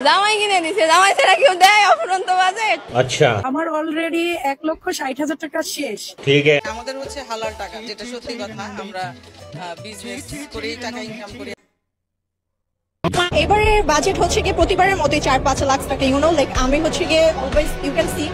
জামাই কিনে দিছে, জামাই ছাড়া কেউ দেয় অফুরন্ত বাজেট। আচ্ছা, আমার অলরেডি 1,60,000 টাকা শেষ। ঠিক আছে। আমাদের হচ্ছে হালাল টাকা, যেটা সত্যি কথা। আমরা বিজনেস করে টাকা ইনকাম করি। এবারের বাজেট হচ্ছে কি প্রতিবারের মতোই 4-5 লাখ টাকা। লাইক আমি হচ্ছে গিয়ে always you can see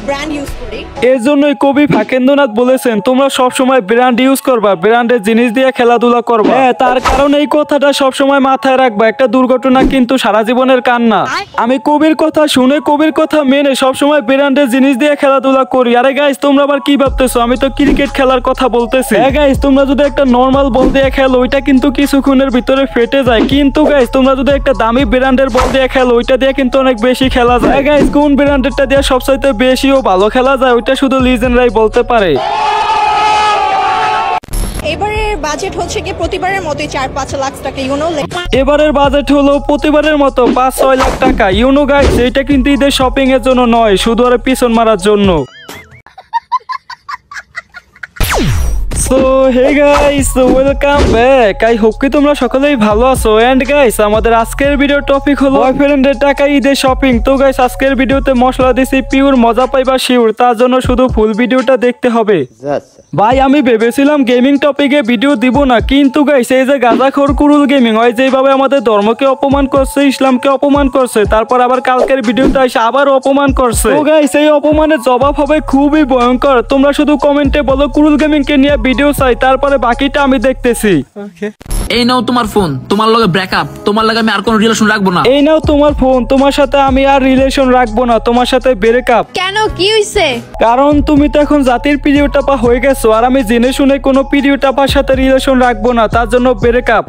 brand use করি। এর জন্যই কবি ফাঁকেন্দ্রনাথ বলেছেন, তোমরা সবসময় ব্র্যান্ড ইউজ করবা, ব্র্যান্ডের জিনিস দিয়ে খেলাধুলা করবা। হ্যাঁ, তার কারণ এই কথাটা সবসময় মাথায় রাখবা। একটা দুর্ঘটনা কিন্তু সারা জীবনের কান্না। আমি কবির কথা শুনে, কবির কথা মেনে সবসময় ব্র্যান্ডের জিনিস দিয়ে খেলাধুলা করি। আরে গাইস, তোমরা আবার কি ভাবতেছো? আমি তো ক্রিকেট খেলার কথা বলতেছি। হ্যাঁ গাইস, তোমরা যদি একটা নর্মাল বল দিয়ে খেলো, ওইটা কিন্তু কিছুক্ষণের ভিতরে ফেটে যায়। কিন্তু গাইস, তোমরা যদি একটা দামি ব্র্যান্ডের বল দিয়ে খেলো, ওইটা দিয়ে কিন্তু অনেক বেশি খেলা যায়। হ্যাঁ গাইস, কোন ব্র্যান্ডেরটা দিয়ে সবচাইতে বেশিও ভালো খেলা যায়, ওইটা শুধু লিজেন্ডরাই বলতে পারে। এবারের বাজেট হচ্ছে কি প্রতিবারের মতোই 4-5 লাখ টাকা। এবারের বাজেট হলো প্রতিবারের মতো 5-6 লাখ টাকা। গাইস, এটা কিন্তু ঈদের শপিং এর জন্য নয়, শুধু আর পিছন মারার জন্য। So hey guys, welcome back. I hope কি তোমরা সকলেই ভালো আছো। এন্ড গাইস, আমাদের আজকের ভিডিও টপিক হলো বয়ফ্রেন্ডের টাকা ঈদের শপিং। তো গাইস, আজকের ভিডিওতে মশলা দিছি পিওর, মজা পাইবা শিওর। তার জন্য শুধু ফুল ভিডিওটা দেখতে হবে। ভাই, আমি ভেবেছিলাম গেমিং টপিকে ভিডিও দিব না, কিন্তু গাইস এই যে গাঁজাখোর কুরুল গেমিং হয় যেভাবে আমাদের ধর্মকে অপমান করছে, ইসলামকে অপমান করছে, তারপর আবার কালকের ভিডিওতে এসে আবার অপমান করছে। তো গাইস, এই অপমানের জবাব হবে খুবই ভয়ঙ্কর। তোমরা শুধু কমেন্টে বলো কুরুল গেমিং কে নিয়ে ভিডিও চাই, তারপরে বাকিটা আমি দেখতেছি। এই নাও তোমার ফোন, তোমার লগে ব্রেকআপ, তোমার লগে আমি আর কোনো রিলেশন রাখবো না। এই নাও তোমার ফোন, তোমার সাথে আমি আর রিলেশন রাখবো না, তোমার সাথে ব্রেকআপ। কেন, কি হইছে? কারণ তুমি তো এখন জাতির প্রিয় টাপা হয়ে গেছো, আর আমি জেনে শুনে কোনো প্রিয় টাপার সাথে রিলেশন রাখবো না, তার জন্য ব্রেকআপ।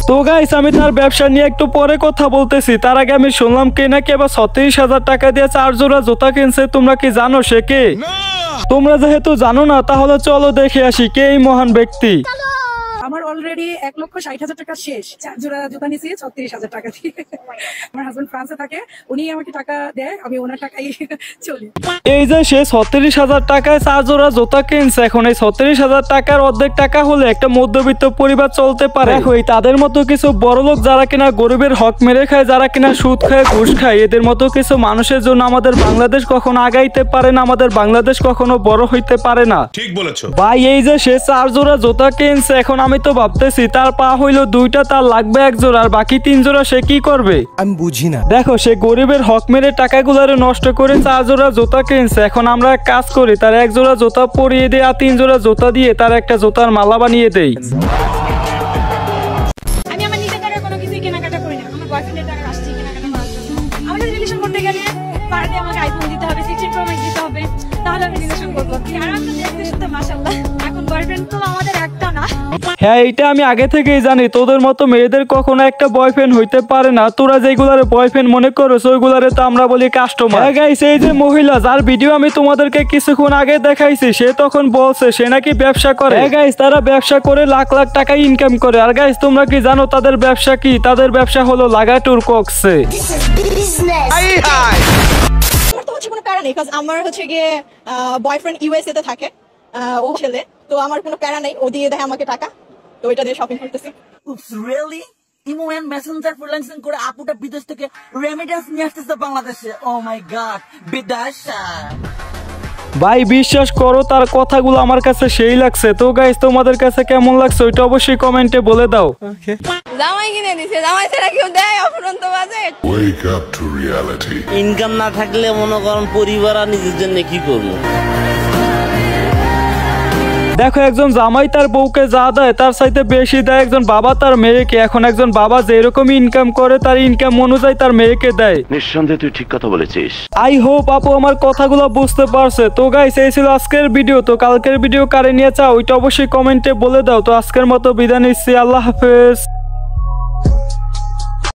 তো গাইস, আমি তার ব্যবসা নিয়ে একটু পরে কথা বলতেছি। তার আগে আমি শুনলাম কে নাকি আবার 36,000 টাকা দিয়ে 4 জোড়া জুতা কিনছে। তোমরা কি জানো সে কে? তোমরা যেহেতু জানো না, তাহলে চলো দেখে আসি কে এই মহান ব্যক্তি। আমার অলরেডি 1,60,000 টাকা শেষ। 4 জোড়া জুতা নিয়েছি 36,000 টাকা দিয়ে। আমার হাজবেন্ড ফ্রান্সে থাকে, উনি আমাকে টাকা দেয়, আমি ওনার টাকাই চলি। এই যে সে 36,000 টাকায় 4 জোড়া জুতা কিনছে। এখন এই 36,000 টাকার অর্ধেক টাকা হলে একটা মধ্যবিত্ত পরিবার চলতে পারে। দেখো, তাদের মতো কিছু বড় লোক যারা কিনা গরিবের হক মেরে খায়, যারা কিনা সুদ খায়, ঘুষ খায়, এদের মতো কিছু মানুষের জন্য আমাদের বাংলাদেশ কখনো আগাইতে পারে না, আমাদের বাংলাদেশ কখনো বড় হইতে পারে না। ঠিক বলেছো ভাই। এই যে সে 4 জোড়া জুতা কিনছে, এখন আমি তো ভাবতেছি তার পা হইলো 2টা, তার লাগবে 1 জোড়া, আর বাকি 3 জোড়া সে কি করবে আমি বুঝি না। দেখো, সে গরিবের হক মেরে টাকাগুলারে নষ্ট করে 4 জোড়া জুতা কিনছে। এখন আমরা এক কাজ করি, তার 1 জোড়া জুতা পরিয়ে দেই, আর 3 জোড়া জুতা দিয়ে তার একটা জুতার মালা বানিয়ে দেই। আমি আমার নিজের টাকার কোনো কিছুই কেনাকাটা করি না, আমার বয়ফ্রেন্ডের টাকা আসছে কেনাকাটা করার জন্য। আমাদের রিলেশন করতে গেলে পার ডে আমাকে আইফোন দিতে হবে, 16 প্রো ম্যাক্স দিতে হবে, তাহলে আমি রিলেশন করবো। আর আমি দেখতে শুনতে মাশাআল্লাহ, এখন বয়ফ্রেন্ড তো আমাদের একটা না। হ্যাঁ, এইটা আমি আগে থেকেই জানি। তোদের মতো মেয়েদের কখনো একটা বয়ফ্রেন্ড হইতে পারে না। তোরা যেগুলারে বয়ফ্রেন্ড মনে করছ, ওইগুলারে তো আমরা বলি কাস্টমার। হ্যাঁ গাইস, এই যে মহিলা যার ভিডিও আমি তোমাদেরকে কিছুক্ষণ আগে দেখাইছি, সে তখন বলছে সে নাকি ব্যবসা করে। হ্যাঁ গাইস, তারা ব্যবসা করে লাখ লাখ টাকা ইনকাম করে। আর গাইস, তোমরা কি জানো তাদের ব্যবসা কি? তাদের ব্যবসা হলো লাগাটুর কক্সে। আমার তো হচ্ছে কোনো প্যারা নেই, আমার হচ্ছে গিয়ে বয়ফ্রেন্ড ইউএসএ তে থাকে, ও ছেলে। তো আমার কোনো প্যারা নেই, ও দিয়ে দেয় আমাকে টাকা, তো ওইটা দিয়ে শপিং করতেছি। Really Imo and Messenger freelancing করে আপুটা বিদেশ থেকে রেমিটেন্স নিয়ে আসতেছে বাংলাদেশে। ও মাই গড, বিদেশা। ভাই, বিশ্বাস করো, তার কথাগুলো আমার কাছে সেই লাগছে। তো গাইস, তোমাদের কাছে কেমন লাগছে ওইটা অবশ্যই কমেন্টে বলে দাও। জামাই কিনে দিছে, জামাই ছাড়া কেউ দেয় অফুরন্ত budget. Wake up to reality. Income না থাকলে মনে করেন পরিবার আর নিজের জন্য কি করবো। দেখো, একজন জামাই তার বউকে যা দেয় তার চাইতে বেশি দেয় একজন বাবা তার মেয়েকে। এখন একজন বাবা যেরকম ইনকাম করে, তার ইনকাম অনুযায়ী তার মেয়েকে দেয়। নিঃসন্দেহে তুই ঠিক কথা বলেছিস। আই হোপ আপু আমার কথাগুলো বুঝতে পারছে। তো গাইস, এই ছিল আজকের ভিডিও। তো কালকের ভিডিও কারে নিয়ে চাও ওইটা অবশ্যই কমেন্টে বলে দাও। তো আজকের মতো বিদায় নিচ্ছি, আল্লাহ হাফেজ।